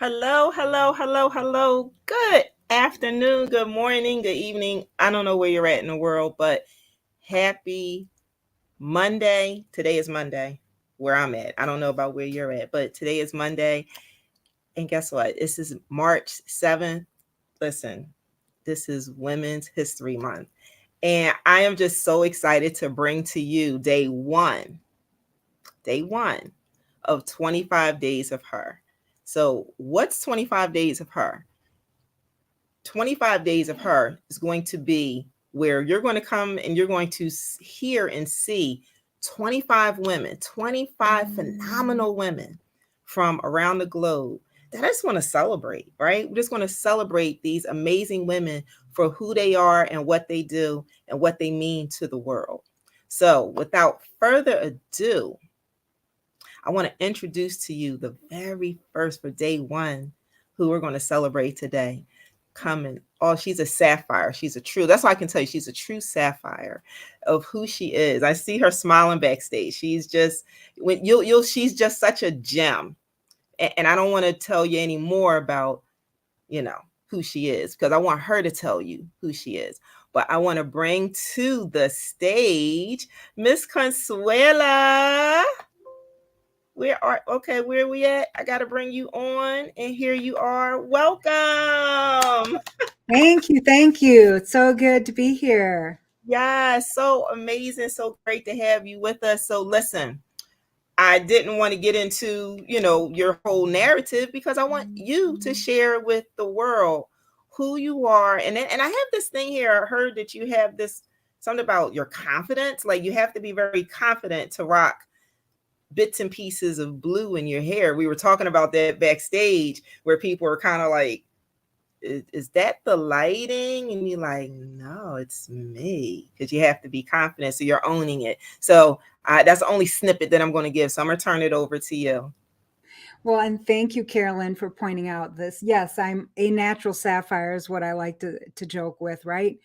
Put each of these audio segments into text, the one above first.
Hello, hello, hello, hello. Good afternoon, good morning, good evening. I don't know where you're at in the world, but happy Monday. Today is Monday where I'm at. I don't know about where you're at, but today is Monday. And guess what? This is March 7th. Listen, this is Women's History Month. And I am just so excited to bring to you day one of 25 days of her. So, what's 25 days of her? 25 days of her is going to be where you're going to come and you're going to hear and see 25 women, 25 phenomenal women from around the globe that I just want to celebrate, right? We're just going to celebrate these amazing women for who they are and what they do and what they mean to the world. So, without further ado, I want to introduce to you the very first for day one who we're going to celebrate today. Coming, oh, she's a sapphire. She's a true, that's why I can tell you she's a true sapphire of who she is. I see her smiling backstage. She's just, when she's just such a gem. And I don't want to tell you any more about, who she is, because I want her to tell you who she is. But I want to bring to the stage Miss Consuela. Where are we at? I gotta bring you on, and here you are. Welcome. Thank you. Thank you. It's so good to be here. Yeah, so amazing, so great to have you with us. So listen, I didn't want to get into, your whole narrative because I want you to share with the world who you are. And I have this thing here. I heard that you have this something about your confidence. Like you have to be very confident to rock bits and pieces of blue in your hair. We were talking about that backstage where people are kind of like, is that the lighting? And you're like, no, it's me. Because you have to be confident. So you're owning it. So that's the only snippet that I'm going to give. So I'm going to turn it over to you. Well, and thank you, Carolyn, for pointing out this. Yes, I'm a natural sapphire, is what I like to joke with, right?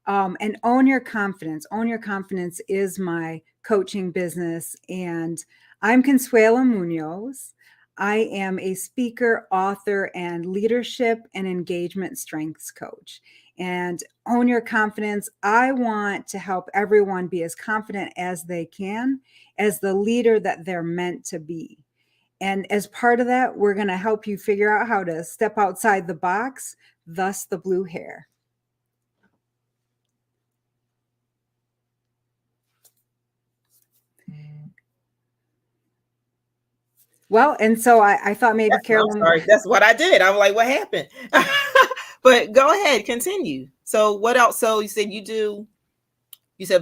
And own your confidence. Own your confidence is my coaching business. And I'm Consuela Munoz. I am a speaker, author, and leadership and engagement strengths coach. And own your confidence. I want to help everyone be as confident as they can, as the leader that they're meant to be. And as part of that, we're going to help you figure out how to step outside the box, thus the blue hair. Well, and so I thought maybe I'm Carolyn. sorry. That's what I did. I'm like, what happened? But go ahead, continue. So what else? So you said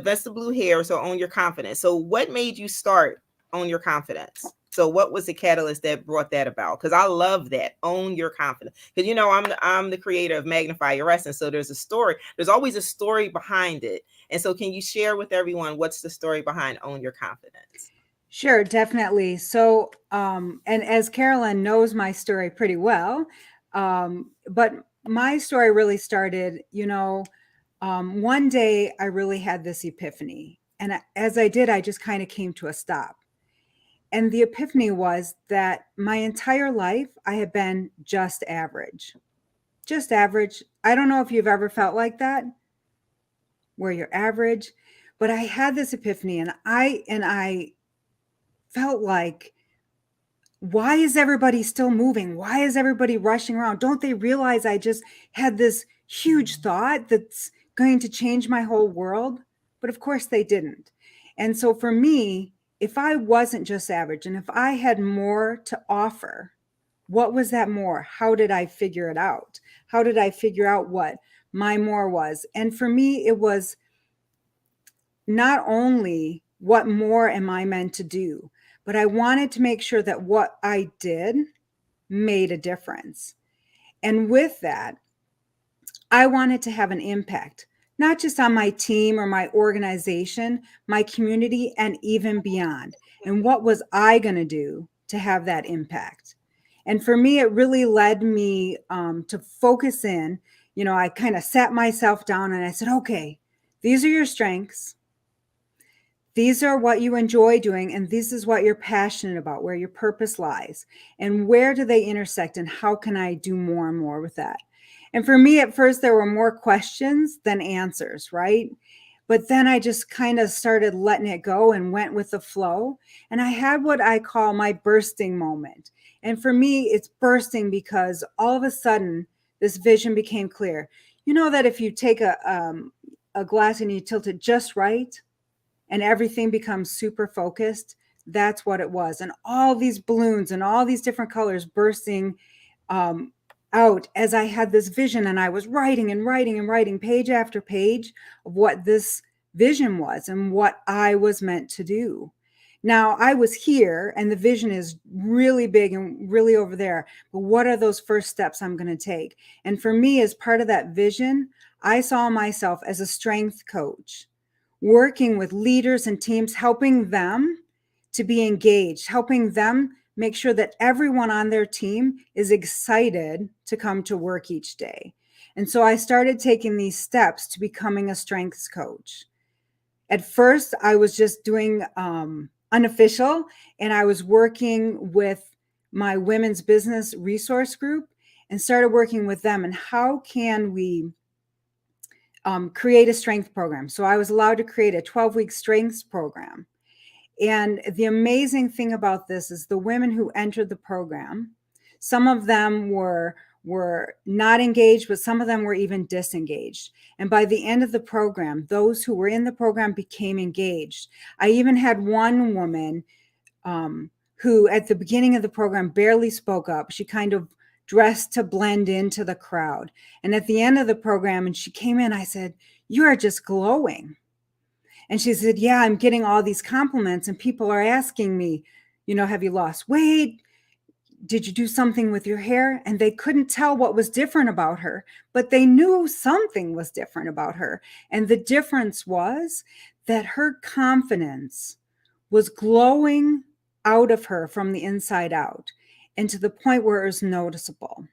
best the blue hair, so own your confidence. So what made you start own your confidence? So what was the catalyst that brought that about? Because I love that, own your confidence. Because I'm the creator of Magnify Your Essence. So there's a story. There's always a story behind it. And so can you share with everyone what's the story behind own your confidence? Sure, definitely. So, and as Carolyn knows my story pretty well, but my story really started, one day I really had this epiphany. And as I did, I just kind of came to a stop. And the epiphany was that my entire life I had been just average. Just average. I don't know if you've ever felt like that, where you're average, but I had this epiphany and I felt like, why is everybody still moving? Why is everybody rushing around? Don't they realize I just had this huge thought that's going to change my whole world? But of course they didn't. And so for me, if I wasn't just average and if I had more to offer, what was that more? How did I figure it out? How did I figure out what my more was? And for me, it was not only what more am I meant to do, but I wanted to make sure that what I did made a difference. And with that, I wanted to have an impact, not just on my team or my organization, my community, and even beyond. And what was I going to do to have that impact? And for me, it really led me to focus in. I kind of sat myself down and I said, okay, these are your strengths. these are what you enjoy doing, and this is what you're passionate about, where your purpose lies, and where do they intersect, and how can I do more and more with that? And for me, at first, there were more questions than answers, right? But then I just kind of started letting it go and went with the flow. And I had what I call my bursting moment. And for me, it's bursting because all of a sudden, this vision became clear. You know that if you take a glass and you tilt it just right, and everything becomes super focused. That's what it was. And all these balloons and all these different colors bursting um, out as I had this vision, and I was writing and writing and writing page after page of what this vision was and what I was meant to do. Now I was here and the vision is really big and really over there. But what are those first steps I'm going to take? And for me, as part of that vision, I saw myself as a strength coach, working with leaders and teams, helping them to be engaged, helping them make sure that everyone on their team is excited to come to work each day. And so I started taking these steps to becoming a strengths coach. At first, I was just doing unofficial, and I was working with my women's business resource group and started working with them. And how can we create a strength program? So I was allowed to create a 12-week strengths program. And the amazing thing about this is the women who entered the program, some of them were not engaged, but some of them were even disengaged. And by the end of the program, those who were in the program became engaged. I even had one woman who at the beginning of the program barely spoke up. She kind of dressed to blend into the crowd. And at the end of the program, and she came in, I said, "You are just glowing." And she said, "Yeah, I'm getting all these compliments and people are asking me, have you lost weight? Did you do something with your hair?" And they couldn't tell what was different about her, but they knew something was different about her. And the difference was that her confidence was glowing out of her from the inside out, and to the point where it was noticeable.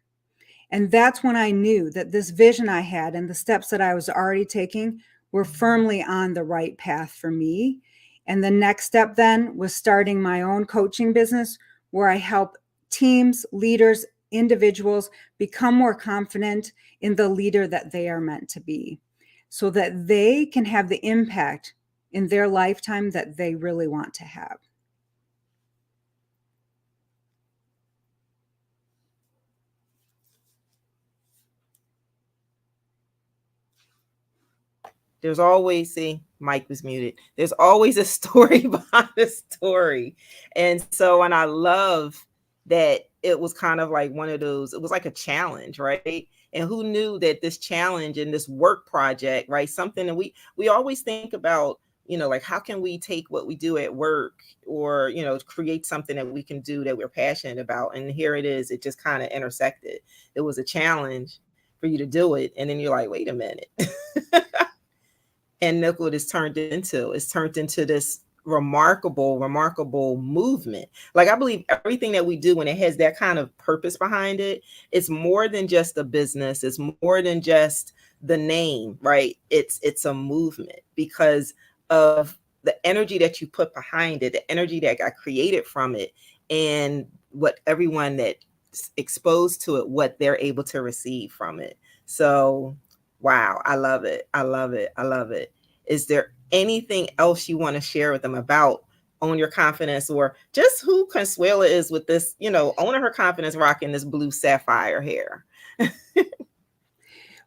And that's when I knew that this vision I had and the steps that I was already taking were firmly on the right path for me. And the next step then was starting my own coaching business where I help teams, leaders, individuals become more confident in the leader that they are meant to be so that they can have the impact in their lifetime that they really want to have. There's always, see, Mike was muted. There's always a story behind the story. And I love that it was kind of like one of those, it was like a challenge, right? And who knew that this challenge and this work project, right? Something that we always think about, like how can we take what we do at work or, create something that we can do that we're passionate about. And here it is, it just kind of intersected. It was a challenge for you to do it. And then you're like, wait a minute. And look what it's turned into. It's turned into this remarkable movement. Like I believe everything that we do when it has that kind of purpose behind it, it's more than just a business. It's more than just the name, right? It's a movement because of the energy that you put behind it, the energy that got created from it, and what everyone that's exposed to it, what they're able to receive from it. So wow, I love it. I love it. I love it. Is there anything else you want to share with them about Own Your Confidence or just who Consuela is with this, owning her confidence, rocking this blue sapphire hair?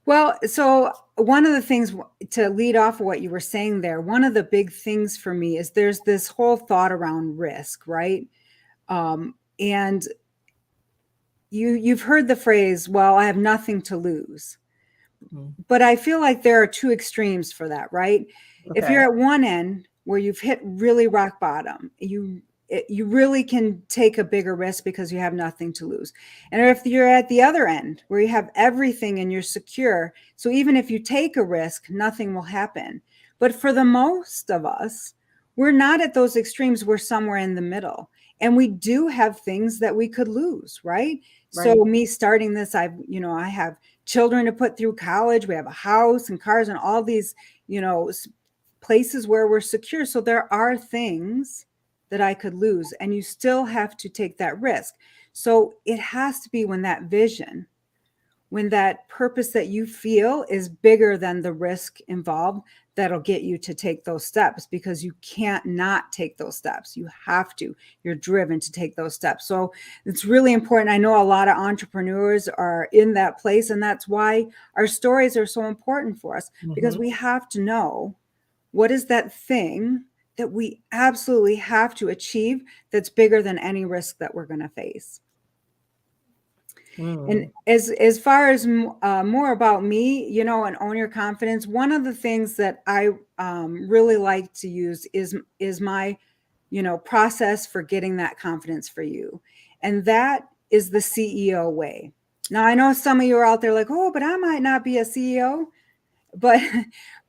Well, so one of the things to lead off of what you were saying there, one of the big things for me is there's this whole thought around risk, right? And you've heard the phrase, "Well, I have nothing to lose." But I feel like there are two extremes for that, right? Okay. If you're at one end where you've hit really rock bottom, you really can take a bigger risk because you have nothing to lose. And if you're at the other end where you have everything and you're secure, so even if you take a risk, nothing will happen. But for the most of us, we're not at those extremes. We're somewhere in the middle. And we do have things that we could lose, right? So me starting this, I have children to put through college. We have a house and cars and all these, places where we're secure. So there are things that I could lose, and you still have to take that risk. So it has to be when that vision, when that purpose that you feel is bigger than the risk involved, that'll get you to take those steps, because you can't not take those steps. You have to. You're driven to take those steps. So it's really important. I know a lot of entrepreneurs are in that place, and that's why our stories are so important for us, because Mm-hmm. we have to know what is that thing that we absolutely have to achieve that's bigger than any risk that we're going to face. And Mm. as far as more about me, and own your confidence. One of the things that I really like to use is my, process for getting that confidence for you, and that is the CEO way. Now I know some of you are out there like, oh, but I might not be a CEO, but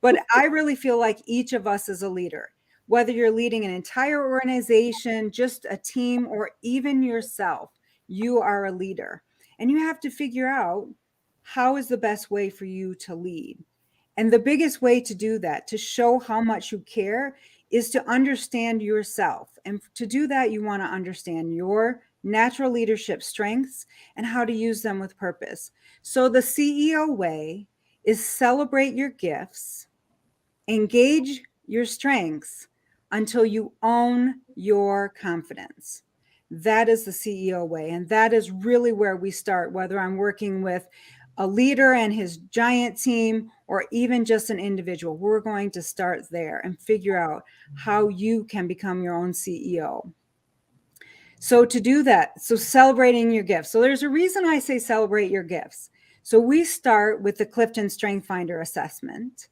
but I really feel like each of us is a leader. Whether you're leading an entire organization, just a team, or even yourself, you are a leader. And you have to figure out how is the best way for you to lead. And the biggest way to do that, to show how much you care, is to understand yourself. And to do that, you want to understand your natural leadership strengths and how to use them with purpose. So the CEO way is celebrate your gifts, engage your strengths until you own your confidence. That is the CEO way. And that is really where we start, whether I'm working with a leader and his giant team or even just an individual. We're going to start there and figure out how you can become your own CEO. So to do that, so celebrating your gifts. So there's a reason I say celebrate your gifts. So we start with the Clifton Strength Finder assessment.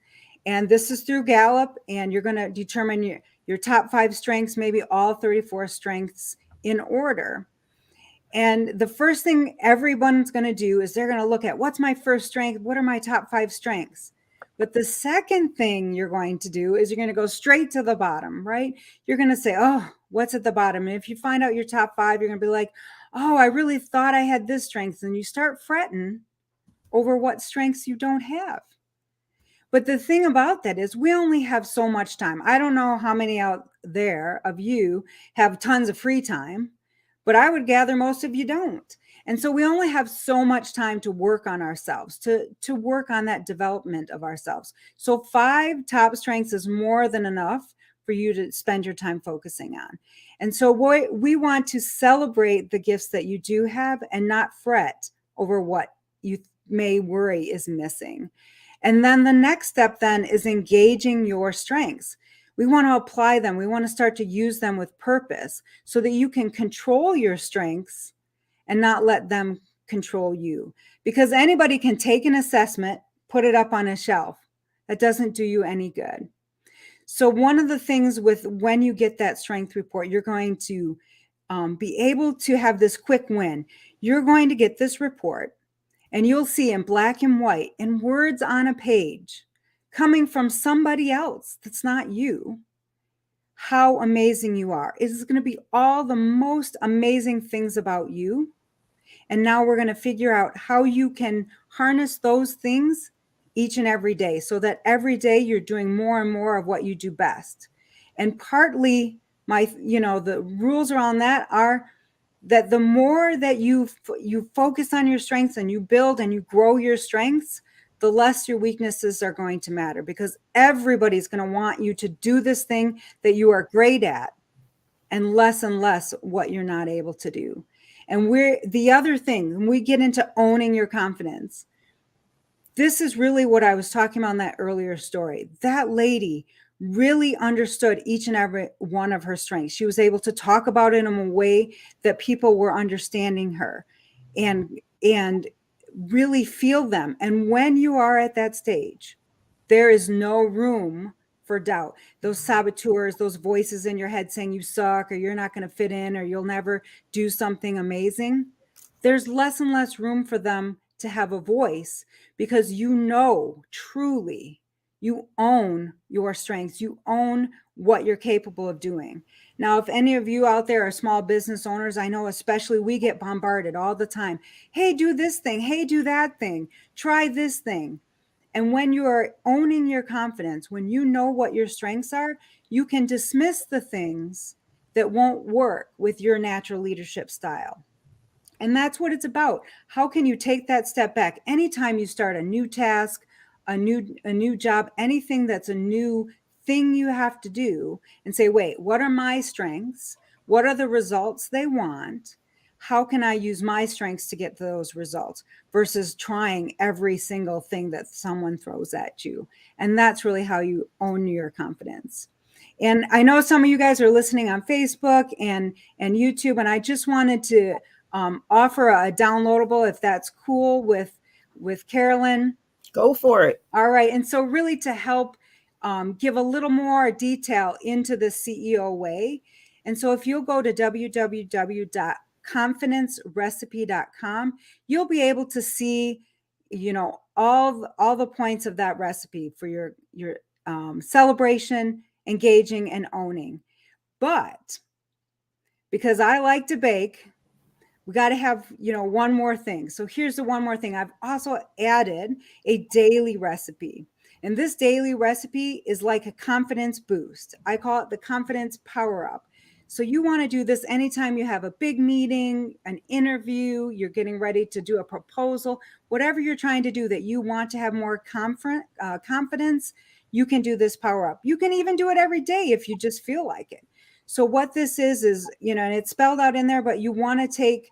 And this is through Gallup, and you're going to determine your top 5 strengths, maybe all 34 strengths in order. And the first thing everyone's going to do is they're going to look at, what's my first strength? What are my top 5 strengths? But the second thing you're going to do is you're going to go straight to the bottom, right? You're going to say, oh, what's at the bottom? And if you find out your top 5, you're going to be like, oh, I really thought I had this strength. And you start fretting over what strengths you don't have. But the thing about that is we only have so much time. I don't know how many out there of you have tons of free time, but I would gather most of you don't. And so we only have so much time to work on ourselves, to work on that development of ourselves. So 5 top strengths is more than enough for you to spend your time focusing on. And so we want to celebrate the gifts that you do have and not fret over what you may worry is missing. And then the next step then is engaging your strengths. We want to apply them. We want to start to use them with purpose so that you can control your strengths and not let them control you. Because anybody can take an assessment, put it up on a shelf. That doesn't do you any good. So one of the things with when you get that strength report, you're going to be able to have this quick win. You're going to get this report, and you'll see in black and white, in words on a page, coming from somebody else that's not you, how amazing you are. It is going to be all the most amazing things about you. And now we're going to figure out how you can harness those things each and every day so that every day you're doing more and more of what you do best. And partly the rules around that are that the more that you focus on your strengths and you build and you grow your strengths, the less your weaknesses are going to matter, because everybody's going to want you to do this thing that you are great at and less what you're not able to do. And the other thing, when we get into owning your confidence, this is really what I was talking about in that earlier story. That lady really understood each and every one of her strengths. She was able to talk about it in a way that people were understanding her and really feel them. And when you are at that stage, there is no room for doubt. Those saboteurs, those voices in your head saying you suck or you're not going to fit in or you'll never do something amazing, there's less and less room for them to have a voice, because truly you own your strengths. You own what you're capable of doing. Now, if any of you out there are small business owners, I know especially we get bombarded all the time. Hey, do this thing. Hey, do that thing. Try this thing. And when you are owning your confidence, when you know what your strengths are, you can dismiss the things that won't work with your natural leadership style. And that's what it's about. How can you take that step back anytime you start a new task, a new job, anything that's a new thing you have to do, and say, "Wait, what are my strengths? What are the results they want? How can I use my strengths to get those results?" versus trying every single thing that someone throws at you. And that's really how you own your confidence. And I know some of you guys are listening on Facebook and YouTube, and I just wanted to offer a downloadable if that's cool with Carolyn. Go for it. All right, and so really to help give a little more detail into the CEO way. And so if you'll go to www.confidencerecipe.com, you'll be able to see, all the points of that recipe for your celebration, engaging, and owning. But because I like to bake, we got to have, one more thing. So here's the one more thing. I've also added a daily recipe. And this daily recipe is like a confidence boost. I call it the confidence power up. So you want to do this anytime you have a big meeting, an interview, you're getting ready to do a proposal, whatever you're trying to do that you want to have more confidence, you can do this power up. You can even do it every day if you just feel like it. So what this is, and it's spelled out in there, but you want to take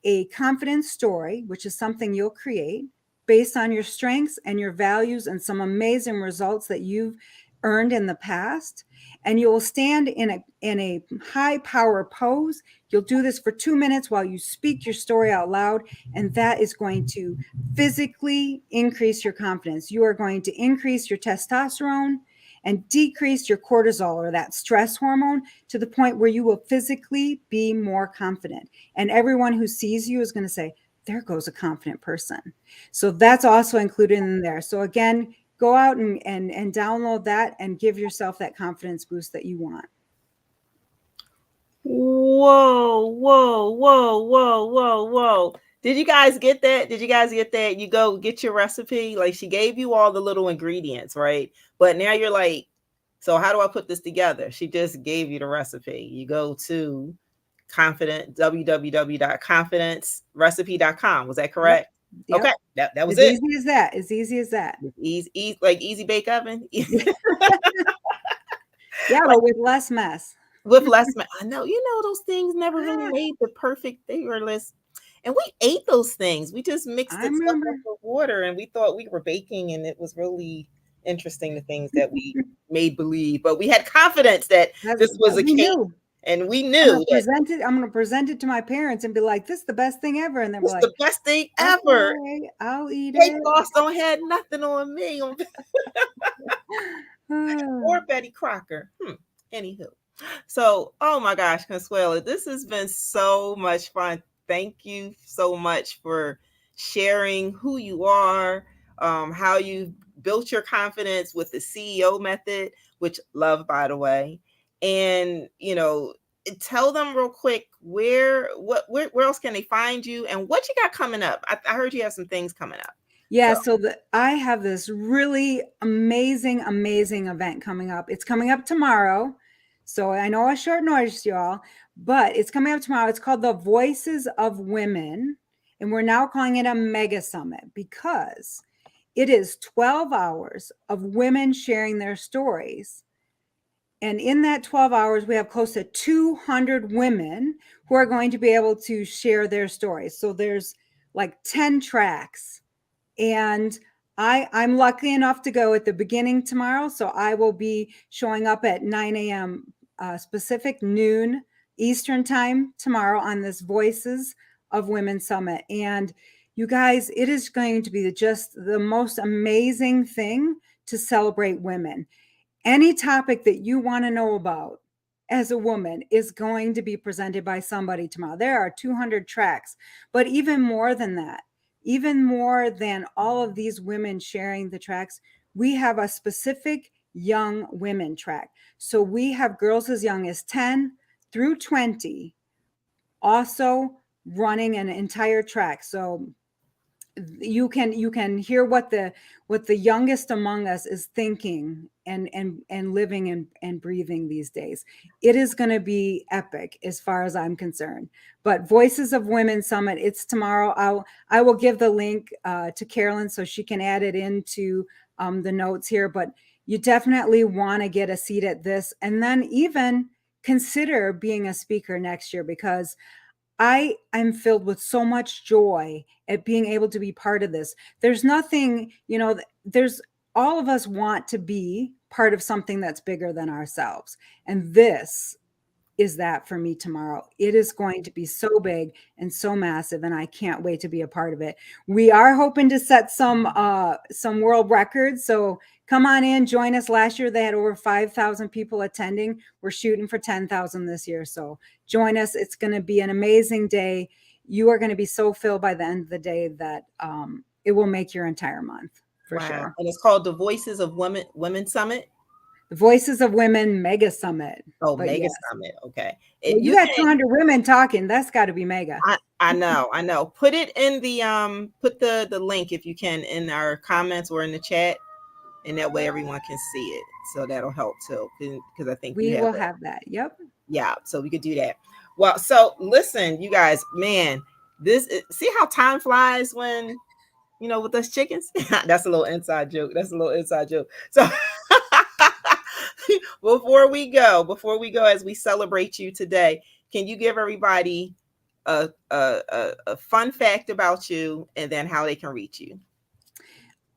a confidence story, which is something you'll create based on your strengths and your values and some amazing results that you've earned in the past. And you will stand in a high power pose. You'll do this for 2 minutes while you speak your story out loud. And that is going to physically increase your confidence. You are going to increase your testosterone and decrease your cortisol, or that stress hormone, to the point where you will physically be more confident. And everyone who sees you is going to say, "There goes a confident person." So that's also included in there. So again, go out and download that and give yourself that confidence boost that you want. Whoa, whoa, whoa, whoa, whoa, whoa. Did you guys get that? Did you guys get that? You go get your recipe. Like, she gave you all the little ingredients, right? But now you're like, so how do I put this together? She just gave you the recipe. You go to www.confidencerecipe.com. Was that correct? Yep. Okay, that was As it. easy as that. As easy as that. Easy, like easy bake oven. Yeah, Like, but with less mess. with less I know, those things never really made the perfect flavorless. And we ate those things. We just mixed I it stuff remember. up with water, and we thought we were baking, and it was really interesting, the things that we made believe. But we had confidence that That's, this was but a we cake, knew. and we knew that I'm gonna present it to my parents and be like, "This is the best thing ever." And then we're it's like, the best thing ever. "Okay, I'll eat Cake it." Boss don't had nothing on me, or Betty Crocker. Anywho. So, oh my gosh, Consuela, this has been so much fun. Thank you so much for sharing who you are, how you built your confidence with the CEO method, which love, by the way. And, tell them real quick where else can they find you, and what you got coming up. I heard you have some things coming up. Yeah, So, so I have this really amazing, amazing event coming up. It's coming up tomorrow. So I know a short notice, y'all, but it's coming up tomorrow. It's called the Voices of Women. And we're now calling it a mega summit because it is 12 hours of women sharing their stories. And in that 12 hours, we have close to 200 women who are going to be able to share their stories. So there's like 10 tracks. And I'm lucky enough to go at the beginning tomorrow. So I will be showing up at 9 a.m. Pacific, noon Eastern time tomorrow on this Voices of Women Summit. And you guys, it is going to be just the most amazing thing to celebrate women. Any topic that you want to know about as a woman is going to be presented by somebody tomorrow. There are 200 tracks, but even more than that, even more than all of these women sharing the tracks, we have a specific young women track. So we have girls as young as 10 through 20 also running an entire track. So you can hear what the youngest among us is thinking and living and breathing these days. It is going to be epic as far as I'm concerned. But Voices of Women Summit, it's tomorrow. I will give the link to Carolyn so she can add it into the notes here. But you definitely want to get a seat at this, and then even consider being a speaker next year, because I'm filled with so much joy at being able to be part of this. There's nothing, there's all of us want to be part of something that's bigger than ourselves. And this is that for me tomorrow. It is going to be so big and so massive, and I can't wait to be a part of it. We are hoping to set some world records, so come on in, join us. Last year they had over 5,000 people attending. We're shooting for 10,000 this year, so join us. It's going to be an amazing day. You are going to be so filled by the end of the day that it will make your entire month for Wow. sure. And it's called the Voices of Women Summit. The Voices of Women Mega Summit. Oh, But mega yes, summit. Okay. well, you You got can 200 women talking. That's got to be mega. I know, I know. Put it in the put the link if you can in our comments or in the chat, and that way everyone can see it. So that'll help too, because I think We you have will it. have that. Yep. Yeah, so we could do that. Well, so listen, you guys, man, see how time flies when with us chickens. That's a little inside joke. That's a little inside joke. So before we go, as we celebrate you today, can you give everybody a fun fact about you, and then how they can reach you?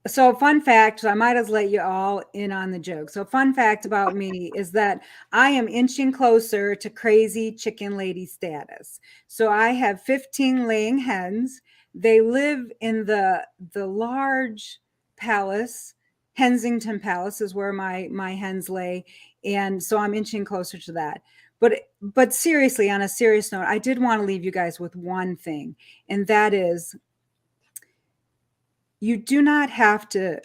So, fun fact, I might as let you all in on the joke. So, fun fact about me is that I am inching closer to crazy chicken lady status. So, I have 15 laying hens. They live in the large palace. Hensington Palace is where my hens lay, and so I'm inching closer to that. But seriously, on a serious note, I did want to leave you guys with one thing, and that is, you do not have to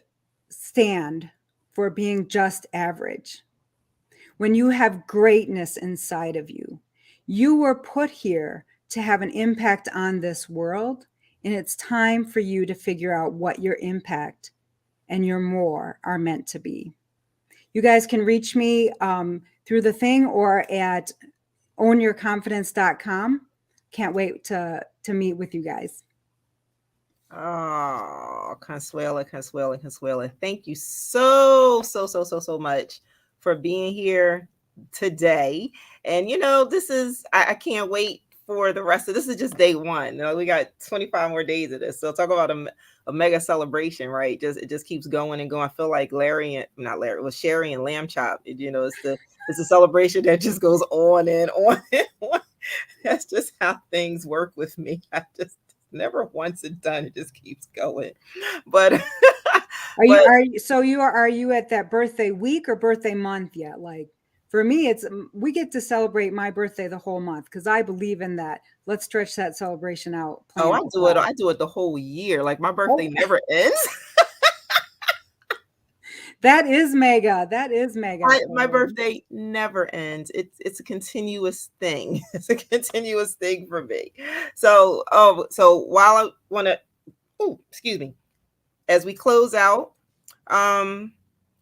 stand for being just average. When you have greatness inside of you, you were put here to have an impact on this world, and it's time for you to figure out what your impact and your more are meant to be. You guys can reach me through the thing or at ownyourconfidence.com. Can't wait to meet with you guys. Oh, Consuela. Thank you so much for being here today. And this is I can't wait for the rest of this. Is just day one. We got 25 more days of this. So talk about a mega celebration, right? It just keeps going and going. I feel like Larry and not Larry, it was Sherry and Lamb Chop. It's a celebration that just goes on and on and on. That's just how things work with me. I just never once and done. It just keeps going. But Are you at that birthday week or birthday month yet? Like, for me, it's we get to celebrate my birthday the whole month because I believe in that. Let's stretch that celebration out, oh, plan it well. I do it the whole year. Like my Oh, birthday never ends. that is mega. That is mega. My birthday never ends. It's a continuous thing. It's a continuous thing for me. So while I want to, oh, excuse me, as we close out, um,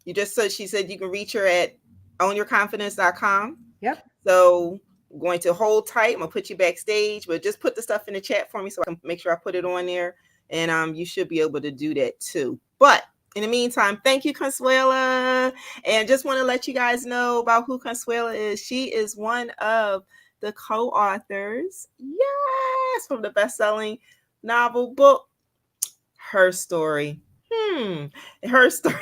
she said you can reach her at ownyourconfidence.com. Yep. So I'm going to hold tight. I'm gonna put you backstage, but just put the stuff in the chat for me so I can make sure I put it on there. And you should be able to do that too. But in the meantime, thank you, Consuela. And just want to let you guys know about who Consuela is. She is one of the co-authors, yes, from the best-selling novel book, Her Story. Her Story.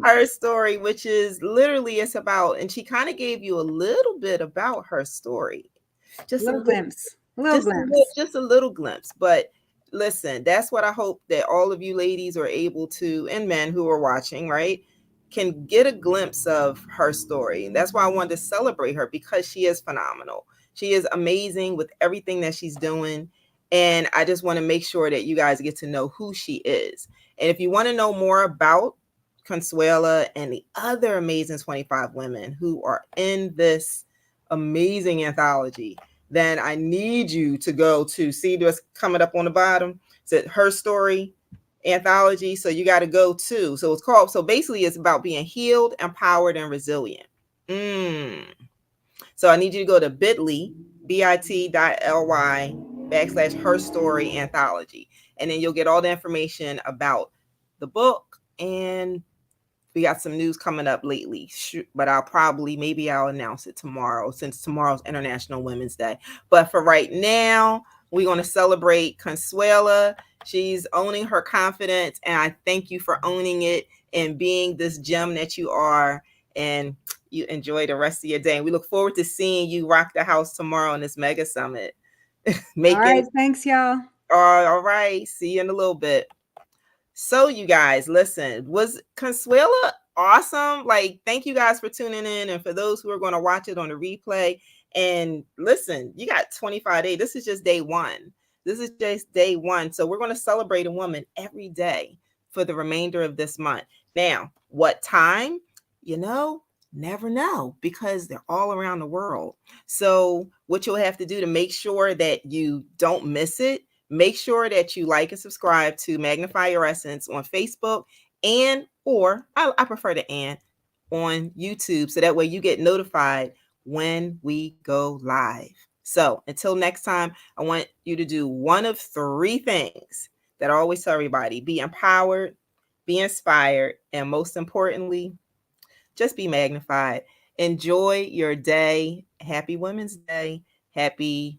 Her story, which is literally it's about, and she kind of gave you a little bit about her story, just Little glimpse. Little glimpse. just a little glimpse. But listen, that's what I hope that all of you ladies are able to, and men who are watching, right, can get a glimpse of her story. And that's why I wanted to celebrate her, because she is phenomenal. She is amazing with everything that she's doing. And I just want to make sure that you guys get to know who she is. And if you want to know more about Consuela and the other amazing 25 women who are in this amazing anthology, then I need you to go to see what's coming up on the bottom. it Her Story anthology. So you got to go to. So it's called. So basically, it's about being healed, empowered, and resilient. So I need you to go to bit.ly /Her Story Anthology. And then you'll get all the information about the book. And we got some news coming up lately, but maybe I'll announce it tomorrow, since tomorrow's International Women's Day. But for right now, we're going to celebrate Consuela. She's owning her confidence, and I thank you for owning it and being this gem that you are. And you enjoy the rest of your day. And we look forward to seeing you rock the house tomorrow on this mega summit. All right. Thanks, y'all. All right. See you in a little bit. So you guys, listen, was Consuela awesome? Like, thank you guys for tuning in. And for those who are going to watch it on the replay, and listen, you got 25 days. This is just day one. This is just day one. So we're going to celebrate a woman every day for the remainder of this month. Now, what time? Never know, because they're all around the world. So what you'll have to do to make sure that you don't miss it, make sure that you like and subscribe to Magnify Your Essence on Facebook or I prefer the on YouTube. So that way you get notified when we go live. So until next time, I want you to do one of three things that I always tell everybody: be empowered, be inspired, and most importantly, just be magnified. Enjoy your day. Happy Women's Day. Happy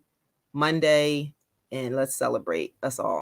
Monday. And let's celebrate us all.